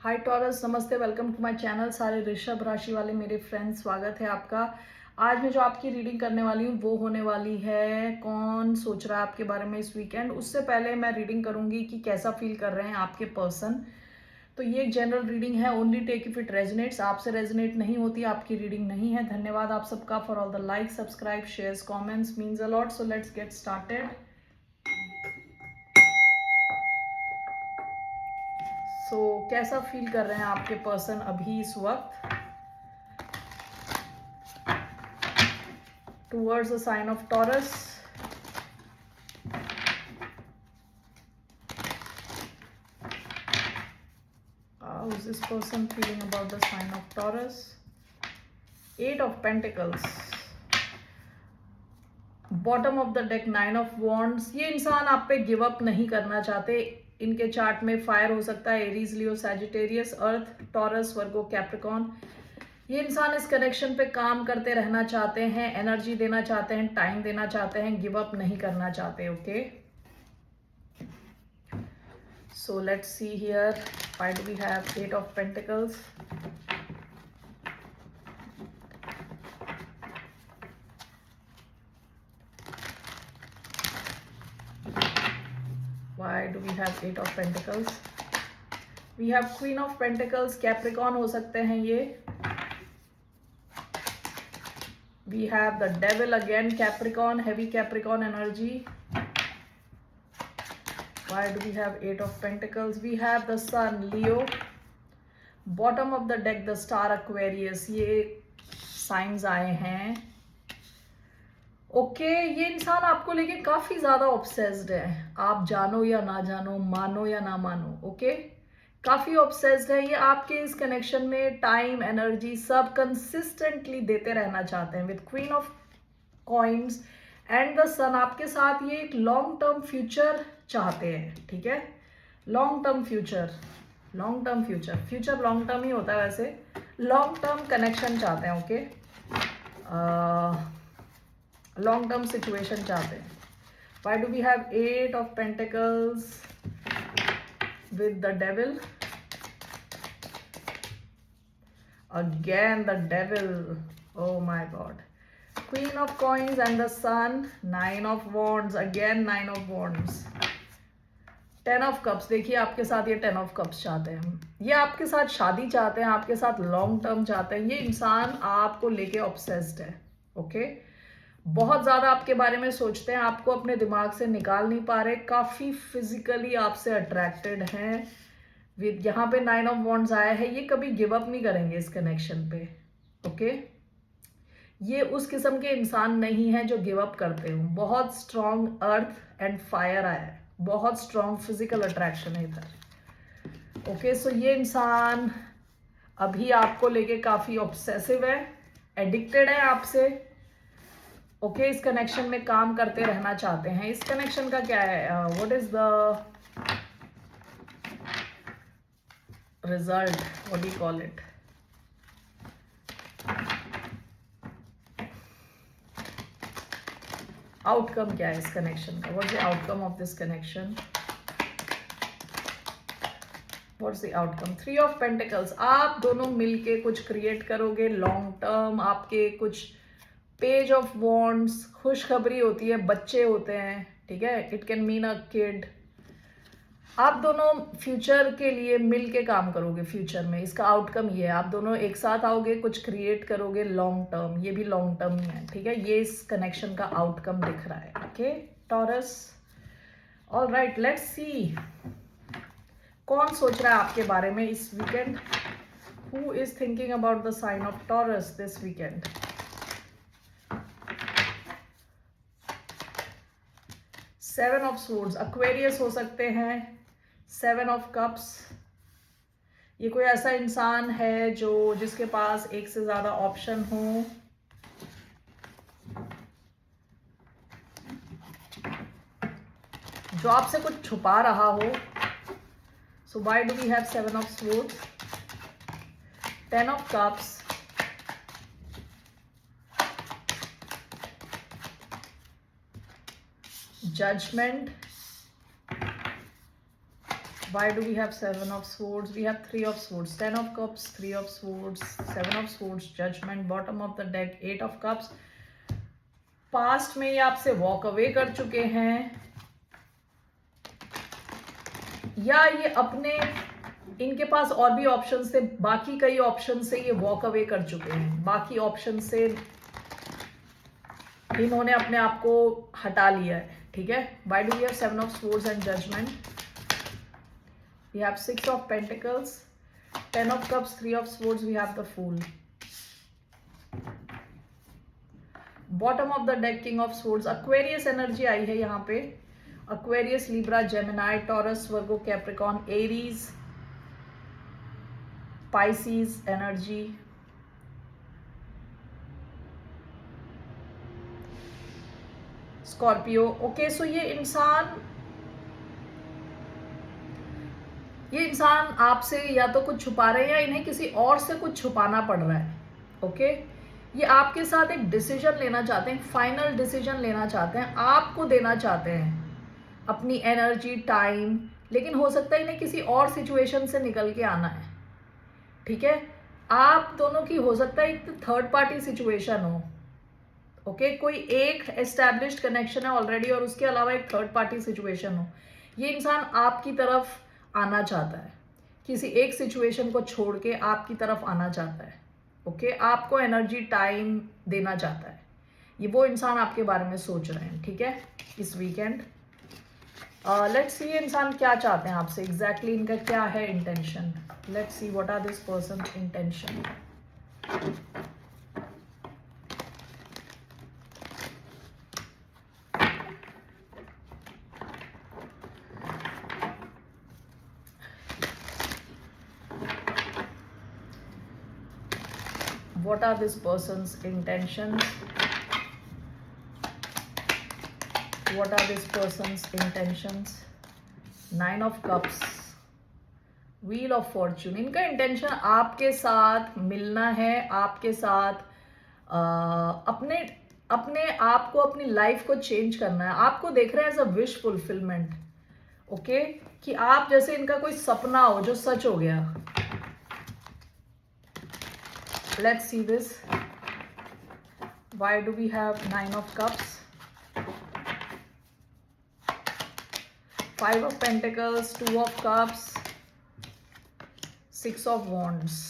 हाय taurus, नमस्ते, welcome to my channel. सारे ऋषभ राशि वाले मेरे फ्रेंड्स, स्वागत है आपका। आज मैं जो आपकी रीडिंग करने वाली हूँ वो होने वाली है कौन सोच रहा है आपके बारे में इस वीकेंड। उससे पहले मैं रीडिंग करूंगी कि कैसा फील कर रहे हैं आपके पर्सन। तो ये एक जनरल रीडिंग है, only take if it resonates. आपसे रेजोनेट नहीं होती आपकी रीडिंग नहीं है। धन्यवाद आप सबका for all the like, subscribe, shares, comments, means a lot. So let's get started. So कैसा फील कर रहे हैं आपके पर्सन अभी इस वक्त towards the sign of Taurus? How is this person feeling about the sign of Taurus? Eight of Pentacles, bottom of the deck, nine of wands. ये इंसान आप पे गिव अप नहीं करना चाहते। इनके चार्ट में फायर हो सकता है, एरीज, लियो, सैजिटेरियस, अर्थ, टॉरस, वर्गो, कैप्रिकॉन। ये इंसान इस कनेक्शन पे काम करते रहना चाहते हैं, एनर्जी देना चाहते हैं, टाइम देना चाहते हैं, गिव अप नहीं करना चाहते। Okay, so let's see here, why do we have Eight of Pentacles? Why do we have Eight of Pentacles? We have Queen of Pentacles, Capricorn हो सकते हैं ये। We have the Devil again, Capricorn, heavy Capricorn energy. Why do we have Eight of Pentacles? We have the Sun, Leo. Bottom of the deck, the Star, Aquarius. ये science आए हैं। Okay, ये इंसान आपको लेके काफी ज्यादा ऑब्सेस्ड है। आप जानो या ना जानो, मानो या ना मानो, ओके, काफी ऑब्सेस्ड है ये आपके इस कनेक्शन में। टाइम, एनर्जी सब कंसिस्टेंटली देते रहना चाहते हैं। With queen of coins and the sun, आपके साथ ये एक लॉन्ग टर्म फ्यूचर चाहते हैं। ठीक है, long term future, long term future, future long term ही होता है वैसे। लॉन्ग टर्म कनेक्शन चाहते हैं। ओके, लॉन्ग टर्म सिचुएशन चाहते हैं। Why do we have Eight of Pentacles with the Devil? Again the Devil, oh my God. Queen of Coins and the Sun, Nine of Wands, again Nine of Wands. Ten of Cups, देखिए आपके साथ ये Ten of Cups चाहते हैं। ये आपके साथ शादी चाहते हैं, आपके साथ लॉन्ग टर्म चाहते हैं। ये इंसान आपको लेके ऑब्सेस्ड है। ओके, बहुत ज्यादा आपके बारे में सोचते हैं, आपको अपने दिमाग से निकाल नहीं पा रहे, काफी फिजिकली आपसे अट्रैक्टेड हैं। विद यहाँ पे नाइन ऑफ वॉन्ड्स आया है, ये कभी गिव अप नहीं करेंगे इस कनेक्शन पे। ओके, ये उस किस्म के इंसान नहीं है जो गिव अप करते हो। बहुत स्ट्रॉन्ग अर्थ एंड फायर आया है, बहुत स्ट्रॉन्ग फिजिकल अट्रैक्शन है इधर। ओके, सो ये इंसान अभी आपको लेके काफी ऑब्सेसिव है, एडिक्टेड है आपसे। ओके, इस कनेक्शन में काम करते रहना चाहते हैं। इस कनेक्शन का क्या है, what is the result, what do you call it? Outcome क्या है इस कनेक्शन का? What is the outcome of this connection? What is the outcome? Three of pentacles, आप दोनों मिलके कुछ क्रिएट करोगे लॉन्ग टर्म। आपके कुछ पेज ऑफ वॉन्ड्स, खुशखबरी होती है, बच्चे होते हैं। ठीक है, it can mean a kid. आप दोनों फ्यूचर के लिए मिल के काम करोगे फ्यूचर में। इसका आउटकम ये है, आप दोनों एक साथ आओगे, कुछ क्रिएट करोगे लॉन्ग टर्म। ये भी लॉन्ग टर्म ही है। ठीक है, ये इस कनेक्शन का आउटकम दिख रहा है। Okay Taurus, all right, let's see कौन सोच रहा है आपके बारे में इस weekend. Who is thinking about the sign of Taurus this weekend? Seven of swords, Aquarius हो सकते हैं। सेवन ऑफ कप्स, ये कोई ऐसा इंसान है जो जिसके पास एक से ज्यादा ऑप्शन हो। जो आपसे कुछ छुपा रहा हो। So why do we have seven of swords? Ten of cups, judgement, Why do we have 7 of swords? We have 3 of swords, 10 of cups, 3 of swords, 7 of swords, judgment, bottom of the deck, 8 of cups. Past में ये आपसे walk away कर चुके हैं, या ये अपने, इनके पास और भी ऑप्शन थे, बाकी कई ऑप्शन से ये वॉक अवे कर चुके हैं, बाकी ऑप्शन से इन्होंने अपने आप को हटा लिया है, ठीक है. Why do we have 7 of swords and judgment? We have 6 of pentacles, 10 of cups, 3 of swords, we have the fool. Bottom of the deck, king of swords. Aquarius energy आई है यहाँ पे. Aquarius, Libra, Gemini, Taurus, Virgo, Capricorn, Aries, Pisces energy. Scorpio. Okay, so ये इंसान आपसे या तो कुछ छुपा रहे हैं या इन्हें किसी और से कुछ छुपाना पड़ रहा है. ओके, ये आपके साथ एक डिसीजन लेना चाहते हैं, फाइनल डिसीजन लेना चाहते हैं, आपको देना चाहते हैं अपनी एनर्जी, टाइम, लेकिन हो सकता है इन्हें किसी और सिचुएशन से निकल के आना है, ठीक है. आप दोनों की हो सकता है एक थर्ड पार्टी सिचुएशन हो. ओके, कोई एक एस्टैब्लिश्ड कनेक्शन है ऑलरेडी और उसके अलावा एक थर्ड पार्टी सिचुएशन हो. ये इंसान आपकी तरफ आना चाहता है, किसी एक सिचुएशन को छोड़ के आपकी तरफ आना चाहता है. ओके, आपको एनर्जी, टाइम देना चाहता है. ये वो इंसान आपके बारे में सोच रहे हैं, ठीक है, इस वीकेंड. लेट्स सी ये इंसान क्या चाहते हैं आपसे, एग्जैक्टली इनका क्या है intention. Let's see what are this person intention. What are this person's intentions? What are this person's intentions? 9 of cups, Wheel of Fortune. इनका इंटेंशन आपके साथ मिलना है, आपके साथ अपने आप को, अपनी लाइफ को चेंज करना है. आपको देख रहे हैं as a wish fulfilment. Okay, कि आप जैसे इनका कोई सपना हो जो सच हो गया. Let's see this. Why do we have 9 of cups? 5 of pentacles, 2 of cups, 6 of wands.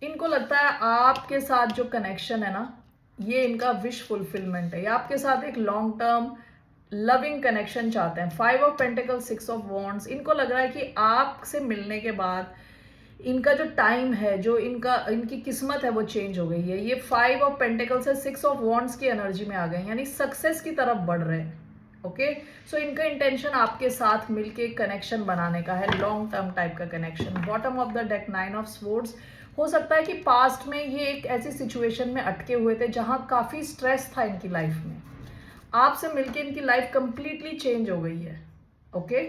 इनको लगता है आपके साथ जो कनेक्शन है ना, ये इनका विश फुलफिलमेंट है. ये आपके साथ एक लॉन्ग टर्म लविंग कनेक्शन चाहते हैं. 5 ऑफ पेंटिकल्स, 6 ऑफ वॉन्ड्स. इनको लग रहा है कि आपसे मिलने के बाद इनका जो टाइम है, जो इनकी किस्मत है, वो चेंज हो गई है. ये 5 ऑफ पेंटिकल्स से 6 ऑफ वॉन्ड्स की एनर्जी में आ गए, यानी सक्सेस की तरफ बढ़ रहे हैं. ओके, सो इनका इंटेंशन आपके साथ मिलके कनेक्शन बनाने का है, लॉन्ग टर्म टाइप का connection. Bottom of the deck 9 of swords. हो सकता है कि पास्ट में ये एक ऐसी सिचुएशन में अटके हुए थे जहां काफी स्ट्रेस था इनकी लाइफ में. आपसे मिलके इनकी लाइफ कंप्लीटली चेंज हो गई है. ओके,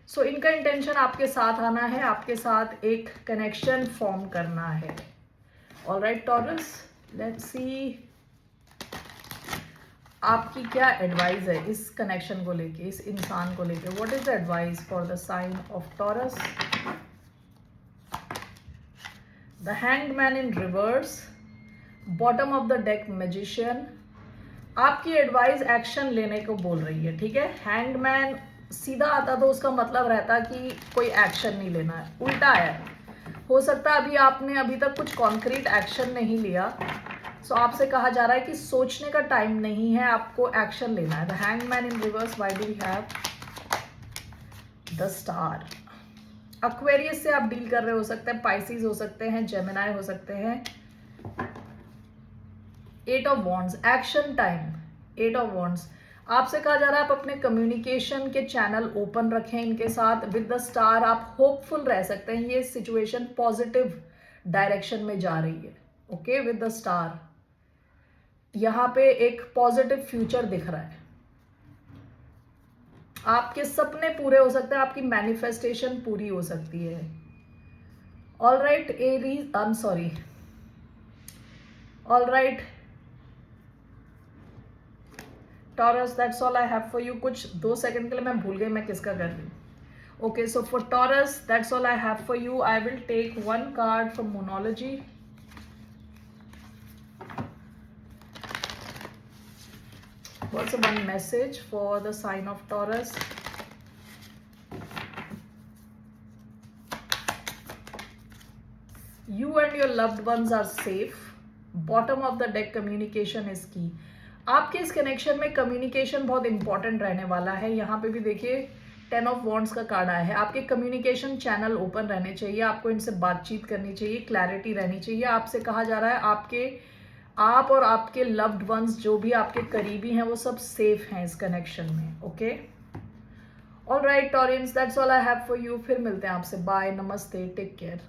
सो इनका इंटेंशन आपके साथ आना है, आपके साथ एक कनेक्शन फॉर्म करना है. ऑलराइट टॉरस, लेट्स सी आपकी क्या एडवाइस है इस कनेक्शन को लेके, इस इंसान को लेके. What is the advice for the sign of Taurus. The hanged man in reverse, bottom of the deck magician. आपकी एडवाइस एक्शन लेने को बोल रही है, ठीक है. हैंग्ड मैन सीधा आता तो उसका मतलब रहता कि कोई एक्शन नहीं लेना है, उल्टा है. हो सकता है अभी आपने अभी तक कुछ कॉन्क्रीट एक्शन नहीं लिया, सो आपसे कहा जा रहा है कि सोचने का टाइम नहीं है, आपको एक्शन लेना है. The hanged man in reverse. Why do we have the star. Aquarius से आप डील कर रहे हो सकते हैं, पाइसिस हो सकते हैं, जेमिनाई हो सकते हैं. 8 of wands, action time. 8 of wands. आपसे कहा जा रहा है आप अपने कम्युनिकेशन के चैनल ओपन रखें इनके साथ. विद द स्टार आप होपफुल रह सकते हैं, ये सिचुएशन पॉजिटिव डायरेक्शन में जा रही है. ओके, विद द स्टार यहाँ पे एक पॉजिटिव फ्यूचर दिख रहा है. आपके सपने पूरे हो सकते हैं, आपकी मैनिफेस्टेशन पूरी हो सकती है. Alright Aries, I am sorry, alright taurus, that's all I have for you. कुछ 2 सेकंड के लिए मैं भूल गई मैं किसका कर रही हूँ. Okay, so for Taurus that's all I have for you. I will take 1 card from monology. What's one message for the sign of Taurus? You and your loved ones are safe. Bottom of the deck, communication is key. आपके इस connection में communication बहुत important रहने वाला है. यहाँ पे भी देखिए 10 ऑफ वॉन्ड्स का कार्ड आया है. आपके कम्युनिकेशन चैनल ओपन रहने चाहिए. आपको इनसे बातचीत करनी चाहिए, क्लैरिटी रहनी चाहिए. आपसे कहा जा रहा है आप और आपके लव्ड वंस जो भी आपके करीबी हैं वो सब सेफ हैं इस कनेक्शन में. Okay, all right Taureans, that's all I have for you. फिर मिलते हैं आपसे. बाय, नमस्ते, टेक केयर.